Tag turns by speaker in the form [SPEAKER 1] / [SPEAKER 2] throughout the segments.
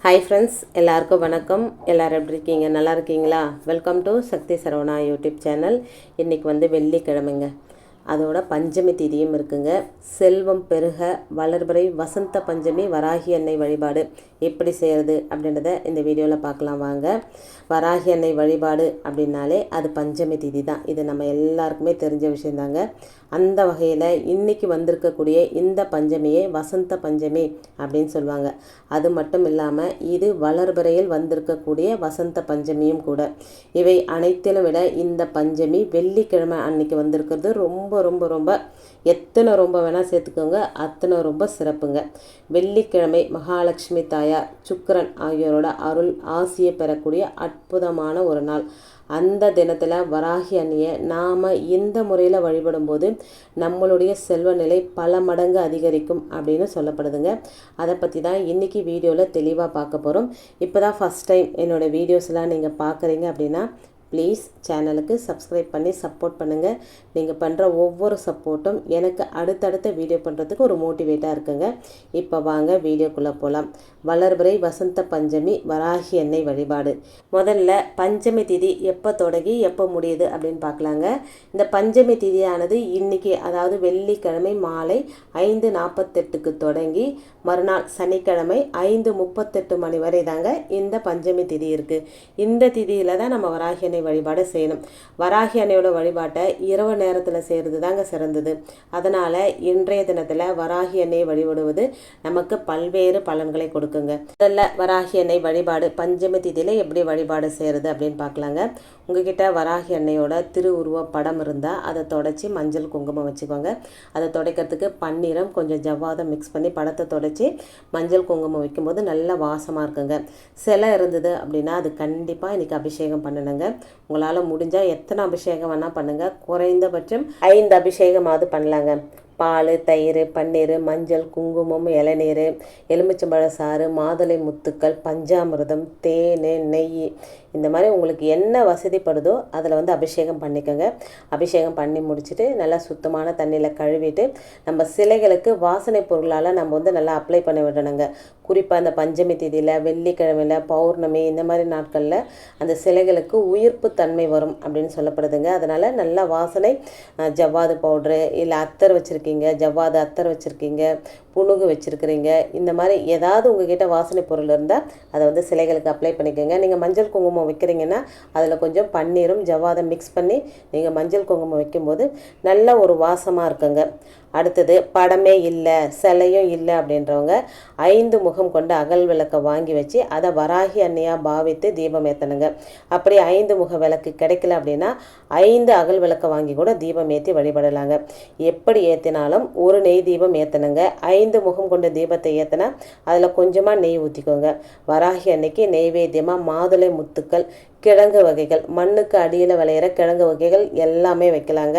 [SPEAKER 1] Hi friends, எல்லாருக்கும் வணக்கம். எல்லோரும் எப்படி இருக்கீங்க? நல்லா இருக்கீங்களா? Welcome to Sakthi Saravana YouTube channel. இன்றைக்கி வந்து வெள்ளிக்கிழமைங்க. அதோட பஞ்சமி திதியும் இருக்குங்க. செல்வம் பெருக வளர்பிறை வசந்த பஞ்சமி வராகி அன்னை வழிபாடு எப்படி செய்கிறது அப்படின்றத இந்த வீடியோவில் பார்க்கலாம் வாங்க. வராகி அன்னை வழிபாடு அப்படின்னாலே அது பஞ்சமி திதி தான். இது நம்ம எல்லாருக்குமே தெரிஞ்ச விஷயந்தாங்க. அந்த வகையில் இன்றைக்கி வந்திருக்கக்கூடிய இந்த பஞ்சமியை வசந்த பஞ்சமி அப்படின்னு சொல்லுவாங்க. அது மட்டும் இல்லாமல் இது வளர்பிறையில் வந்திருக்கக்கூடிய வசந்த பஞ்சமியும் கூட. இவை அனைத்திலும் விட இந்த பஞ்சமி வெள்ளிக்கிழமை அன்னைக்கு வந்திருக்கிறது ரொம்ப ரொம்ப ரொம்ப எத்தனை ரொம்ப வேணால் சேர்த்துக்கோங்க, அத்தனை ரொம்ப சிறப்புங்க. வெள்ளிக்கிழமை மகாலட்சுமி தாயார், சுக்கிரன் ஆகியோரோட அருள் ஆசியை பெறக்கூடிய அற்புதமான ஒரு நாள். அந்த தினத்தில் வராகி அன்னையை நாம் இந்த முறையில் வழிபடும்போது நம்மளுடைய செல்வ நிலை பல மடங்கு அதிகரிக்கும் அப்படின்னு சொல்லப்படுதுங்க. அதை பற்றி தான் இன்றைக்கி வீடியோவில் தெளிவாக பார்க்க போகிறோம். இப்போ தான் ஃபஸ்ட் டைம் என்னோடய வீடியோஸ்லாம் நீங்கள் பார்க்குறீங்க அப்படின்னா ப்ளீஸ் சேனலுக்கு சப்ஸ்கிரைப் பண்ணி சப்போர்ட் பண்ணுங்கள். நீங்கள் பண்ணுற ஒவ்வொரு சப்போர்ட்டும் எனக்கு அடுத்தடுத்த வீடியோ பண்ணுறதுக்கு ஒரு மோட்டிவேட்டாக இருக்குங்க. இப்போ வாங்க வீடியோக்குள்ளே போகலாம். வளர்பிறை வசந்த பஞ்சமி வராகி அன்னை வழிபாடு. முதல்ல பஞ்சமி திதி எப்போ தொடங்கி எப்போ முடியுது அப்படின்னு பார்க்கலாங்க. இந்த பஞ்சமி திதியானது இன்றைக்கி, அதாவது வெள்ளிக்கிழமை மாலை 5:48க்கு தொடங்கி மறுநாள் சனிக்கிழமை 5:38 மணி வரை தாங்க இந்த பஞ்சமி திதி இருக்குது. இந்த திதியில் தான் நம்ம வராகி அன்னை வழிபாடு செய்யணும். வராகி அன்னையோட வழிபாட்டை இரவு நேரத்தில் செய்கிறது தாங்க சிறந்தது. அதனால் இன்றைய தினத்தில் வராகி அன்னையை வழிபடுவது நமக்கு பல்வேறு பலன்களை கொடுக்குங்க. முதல்ல வராகி அன்னை வழிபாடு பஞ்சமி திதியில் எப்படி வழிபாடு செய்கிறது அப்படின்னு பார்க்கலாங்க. உங்ககிட்ட வராகி அன்னையோட திருவுருவ படம் இருந்தால் அதை தொடச்சி மஞ்சள் குங்குமம் வச்சுக்கோங்க. அதை துடைக்கிறதுக்கு பன்னீரம் கொஞ்சம் ஜவ்வாதம் மிக்ஸ் பண்ணி படத்தை தொடச்சி மஞ்சள் குங்குமம் வைக்கும்போது நல்ல வாசமாக இருக்குங்க. சிலை இருந்தது அப்படின்னா அது கண்டிப்பாக இன்றைக்கி அபிஷேகம் பண்ணணுங்க. உங்களால் முடிஞ்சால் எத்தனை அபிஷேகம் வேணால் பண்ணுங்கள். குறைந்தபட்சம் 5 அபிஷேகமாவது பண்ணலாங்க. பால், தயிர், பன்னீர், மஞ்சள், குங்குமம், இளநீர், எலுமிச்சம்பழ சாறு, மாதுளை முத்துக்கள், பஞ்சாமிர்தம், தேன், நெய், இந்த மாதிரி உங்களுக்கு என்ன வசதிப்படுதோ அதில் வந்து அபிஷேகம் பண்ணிக்கோங்க. அபிஷேகம் பண்ணி முடிச்சுட்டு நல்லா சுத்தமான தண்ணியில் கழுவிட்டு நம்ம சிலைகளுக்கு வாசனை பொருளால் நம்ம வந்து நல்லா அப்ளை பண்ணி விடணுங்க. குறிப்பாக அந்த பஞ்சமி திதியில், வெள்ளிக்கிழமையில், பௌர்ணமி இந்த மாதிரி நாட்களில் அந்த சிலைகளுக்கு உயிர்ப்பு தன்மை வரும் அப்படின்னு சொல்லப்படுதுங்க. அதனால் நல்லா வாசனை, ஜவ்வாது பவுட்ரு இல்லை அத்தர் வச்சுருக்கீங்க, ஜவ்வாது அத்தர் வச்சுருக்கீங்க, புணுகு வச்சுருக்கிறீங்க, இந்த மாதிரி ஏதாவது உங்ககிட்ட வாசனை பொருள் இருந்தால் அதை வந்து சிலைகளுக்கு அப்ளை பண்ணிக்கோங்க. நீங்கள் மஞ்சள் குங்குமம் வைக்கிறீங்கன்னா அதில் கொஞ்சம் பன்னீரும் ஜவ்வாதம் மிக்ஸ் பண்ணி நீங்கள் மஞ்சள் குங்குமம் வைக்கும்போது நல்ல ஒரு வாசமாக இருக்குங்க. அடுத்தது படமே இல்லை, சிலையும் இல்லை அப்படின்றவங்க 5 முகம் கொண்ட அகல் விளக்கை வாங்கி வச்சு அதை வராகி அன்னையாக பாவித்து தீபம் ஏற்றணுங்க. அப்படி 5 முக விளக்கு கிடைக்கல அப்படின்னா 5 அகல் விளக்கை வாங்கி கூட தீபம் ஏற்றி வழிபடலாங்க. எப்படி ஏற்றினாலும் ஒரு நெய் தீபம் ஏற்றணுங்க. 5 முகம் கொண்ட தீபத்தை ஏற்றினா அதில் கொஞ்சமாக நெய் ஊற்றிக்கோங்க. வராகி அன்னைக்கு நெய்வேத்தியமாக மாதுளை முத்துக்கள், கிழங்கு வகைகள், மண்ணுக்கு அடியில் விளையிற கிழங்கு வகைகள் எல்லாமே வைக்கலாங்க.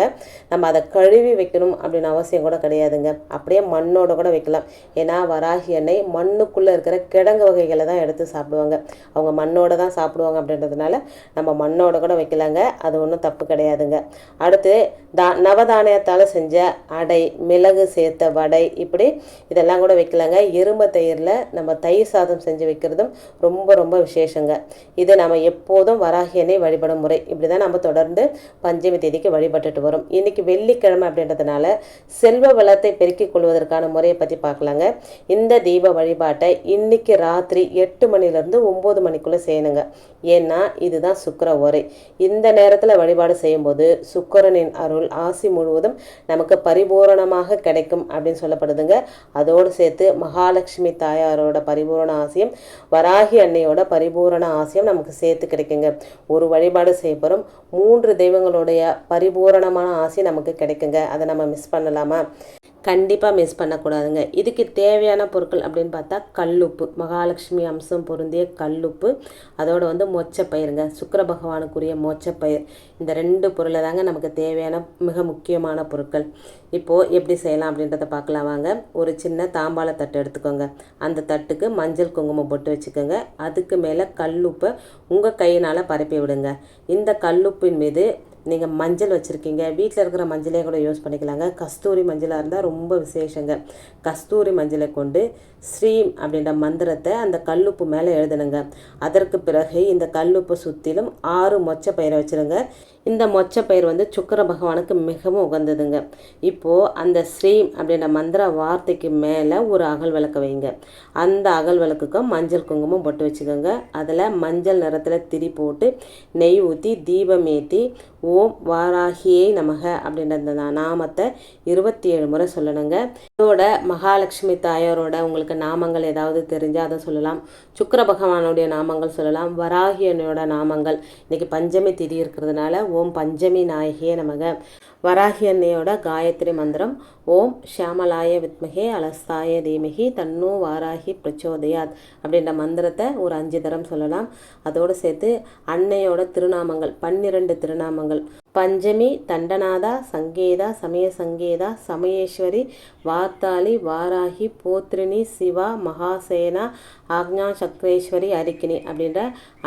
[SPEAKER 1] நம்ம அதை கழுவி வைக்கணும் அப்படின்னு அவசியம் கூட கிடையாதுங்க. அப்படியே மண்ணோட கூட வைக்கலாம். ஏன்னா வராகி அன்னை மண்ணுக்குள்ளே இருக்கிற கிழங்கு வகைகளை தான் எடுத்து சாப்பிடுவாங்க. அவங்க மண்ணோட தான் சாப்பிடுவாங்க அப்படின்றதுனால நம்ம மண்ணோட கூட வைக்கலாங்க. அது ஒன்றும் தப்பு கிடையாதுங்க. அடுத்து நவதானியத்தால் செஞ்ச அடை, மிளகு சேர்த்த வடை, இப்படி இதெல்லாம் கூட வைக்கலாங்க. எறும்பு தயிரில் நம்ம தயிர் சாதம் செஞ்சு வைக்கிறதும் ரொம்ப ரொம்ப விசேஷங்க. இது நம்ம எப்போதும் வராகி அன்னை வழிபடும் முறை. இப்படி தான் நம்ம தொடர்ந்து பஞ்சமி தேதிக்கு வழிபட்டுட்டு வரோம். இன்றைக்கி வெள்ளிக்கிழமை அப்படின்றதுனால செல்வ வளத்தை பெருக்கிக் கொள்வதற்கான முறையை பற்றி பார்க்கலாங்க. இந்த தீப வழிபாட்டை இன்றைக்கி ராத்திரி 8 மணிலேருந்து 9 மணிக்குள்ளே செய்யணுங்க. ஏன்னா இதுதான் சுக்கிர ஓரை. இந்த நேரத்தில் வழிபாடு செய்யும்போது சுக்கிரனின் அருள் ஆசி முழுவதும் நமக்கு பரிபூரணமாக கிடைக்கும் அப்படின்னு சொல்லப்படுதுங்க. அதோடு சேர்த்து மகாலட்சுமி தாயாரோட பரிபூரண ஆசியம், வராகி அன்னையோட பரிபூரண ஆசியம் நமக்கு சேர்த்து கிடைக்குங்க. ஒரு வழிபாடு செய்யப்போகிறோம், 3 தெய்வங்களுடைய பரிபூரணமான ஆசி நமக்கு கிடைக்குங்க. அதை நம்ம மிஸ் பண்ணலாமா? கண்டிப்பாக மிஸ் பண்ணக்கூடாதுங்க. இதுக்கு தேவையான பொருட்கள் அப்படின்னு பார்த்தா கல்லுப்பு, மகாலட்சுமி அம்சம் பொருந்திய கல்லுப்பு, அதோடு வந்து மொச்சப்பயிருங்க, சுக்கிர பகவானுக்குரிய மொச்சப்பயிர். இந்த 2 பொருளை தாங்க நமக்கு தேவையான மிக முக்கியமான பொருட்கள். இப்போது எப்படி செய்யலாம் அப்படின்றத பார்க்கலாம் வாங்க. ஒரு சின்ன தாம்பாள தட்டு எடுத்துக்கோங்க. அந்த தட்டுக்கு மஞ்சள் குங்குமம் போட்டு வச்சுக்கோங்க. அதுக்கு மேலே கல்லுப்பை உங்கள் கையினால் பரப்பி விடுங்க. இந்த கல்லுப்பின் மீது நீங்கள் மஞ்சள் வச்சுருக்கீங்க, வீட்டில் இருக்கிற மஞ்சளே கூட யூஸ் பண்ணிக்கலாங்க. கஸ்தூரி மஞ்சளாக இருந்தால் ரொம்ப விசேஷங்க. கஸ்தூரி மஞ்சளை கொண்டு ஸ்ரீம் அப்படின்ற மந்திரத்தை அந்த கல்லுப்பு மேலே எழுதணுங்க. அதற்கு பிறகு இந்த கல்லுப்பு சுற்றிலும் 6 மொச்சை பயிரை வச்சுருங்க. இந்த மொச்சை பயிர் வந்து சுக்கிர பகவானுக்கு மிகவும் உகந்ததுங்க. இப்போது அந்த ஸ்ரீம் அப்படின்ற மந்திர வார்த்தைக்கு மேலே ஒரு அகல் விளக்க வைங்க. அந்த அகல் விளக்குக்கும் மஞ்சள் குங்குமம் போட்டு வச்சுக்கோங்க. அதில் மஞ்சள் நிறத்தில் திரி போட்டு நெய் ஊற்றி தீபம் ஏற்றி ஓம் வாராகியை நமக அப்படின்ற அந்த நாமத்தை 27 முறை சொல்லணுங்க. இதோட மகாலட்சுமி தாயாரோட உங்களுக்கு நாமங்கள் ஏதாவது தெரிஞ்சால் அதை சொல்லலாம். சுக்கிர பகவானுடைய நாமங்கள் சொல்லலாம். வராகியனோட நாமங்கள் இன்னைக்கு பஞ்சமி திதி இருக்கிறதுனால ஓம் பஞ்சமி நாயகியே நமக. வராகி அன்னையோட காயத்ரி மந்திரம் ஓம் ஷியாமலாய வித்மகே அலஸ்தாய தீமகி தன்னோ வாராகி பிரச்சோதயாத் அப்படின்ற மந்திரத்தை ஒரு 5 தரம் சொல்லலாம். அதோடு சேர்த்து அன்னையோட திருநாமங்கள் 12 திருநாமங்கள் பஞ்சமி தண்டநாதா சங்கேதா சமய சங்கேதா சமயேஸ்வரி வார்த்தாளி வாராகி போத்ரினி சிவா மகாசேனா ஆக்ஞா சக்ரேஸ்வரி அரிக்கினி அப்படின்ற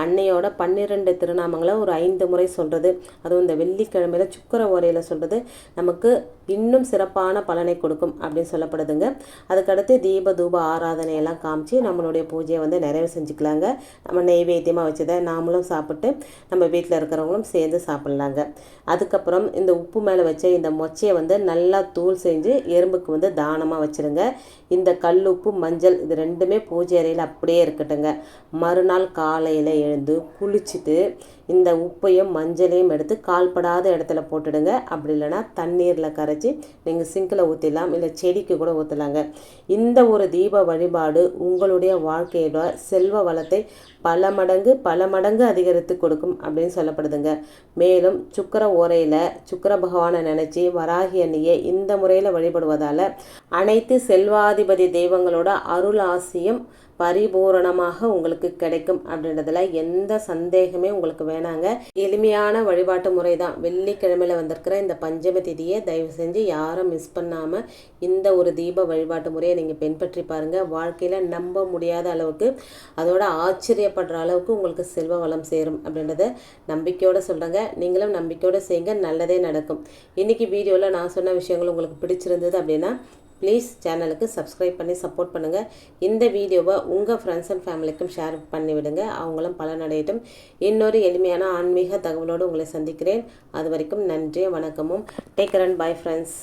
[SPEAKER 1] அன்னையோட 12 திருநாமங்களை ஒரு 5 முறை சொல்கிறது, அதுவும் இந்த வெள்ளிக்கிழமையில் சுக்கிர ஓரையில் சொல்கிறது நமக்கு இன்னும் சிறப்பான பலனை கொடுக்கும் அப்படின்னு சொல்லப்படுதுங்க. அதுக்கடுத்து தீப தூப ஆராதனையெல்லாம் காமிச்சு நம்மளுடைய பூஜையை வந்து நிறைவு செஞ்சுக்கலாங்க. நம்ம நெய்வேத்தியமாக வச்சதை நாமளும் சாப்பிட்டு நம்ம வீட்டில் இருக்கிறவங்களும் சேர்ந்து சாப்பிட்லாங்க. அதுக்கப்புறம் இந்த உப்பு மேலே வச்ச இந்த மொச்சையை வந்து நல்லா தூள் செஞ்சு எறும்புக்கு வந்து தானமாக வச்சுருங்க. இந்த கல்லுப்பு மஞ்சள் இது ரெண்டுமே பூஜை அறையில் அப்படியே இருக்கட்டுங்க. மறுநாள் காலையில் எழுந்து குளிச்சுட்டு இந்த உப்பையும் மஞ்சளையும் எடுத்து கால்படாத இடத்துல போட்டுடுங்க. அப்படி இல்லைனா தண்ணீரில் கரைச்சி நீங்கள் சிங்கில் ஊற்றிடலாம், இல்லை செடிக்கு கூட ஊற்றலாங்க. இந்த ஒரு தீப வழிபாடு உங்களுடைய வாழ்க்கையோட செல்வ வளத்தை பல மடங்கு அதிகரித்து கொடுக்கும் அப்படின்னு சொல்லப்படுதுங்க. மேலும் சுக்கிர ஓரையில் சுக்கிர பகவானை நினச்சி வராகி அன்னையை இந்த முறையில் வழிபடுவதால் அனைத்து செல்வாதிபதி தெய்வங்களோட அருள் ஆசியும் பரிபூரணமாக உங்களுக்கு கிடைக்கும் அப்படின்றதுல எந்த சந்தேகமே உங்களுக்கு வேணாங்க. எளிமையான வழிபாட்டு முறை தான். வெள்ளிக்கிழமையில் வந்திருக்கிற இந்த பஞ்சமி திதியை தயவு செஞ்சு யாரும் மிஸ் பண்ணாமல் இந்த ஒரு தீப வழிபாட்டு முறையை நீங்கள் பின்பற்றி பாருங்கள். வாழ்க்கையில் நம்ப முடியாத அளவுக்கு அதோட ஆச்சரியப்படுற அளவுக்கு உங்களுக்கு செல்வ வளம் சேரும் அப்படின்றத நம்பிக்கையோடு சொல்கிறேங்க. நீங்களும் நம்பிக்கையோடு செய்யுங்க, நல்லதே நடக்கும். இன்றைக்கி வீடியோவில் நான் சொன்ன விஷயங்கள் உங்களுக்கு பிடிச்சிருந்தது அப்படின்னா ப்ளீஸ் சேனலுக்கு சப்ஸ்கிரைப் பண்ணி சப்போர்ட் பண்ணுங்கள். இந்த வீடியோவை உங்கள் ஃப்ரெண்ட்ஸ் அண்ட் ஃபேமிலிக்கும் ஷேர் பண்ணிவிடுங்க, அவங்களும் பலனடையட்டும். இன்னொரு எளிமையான ஆன்மீக தகவலோடு உங்களை சந்திக்கிறேன். அது வரைக்கும் நன்றி, வணக்கமும். Take care and bye friends.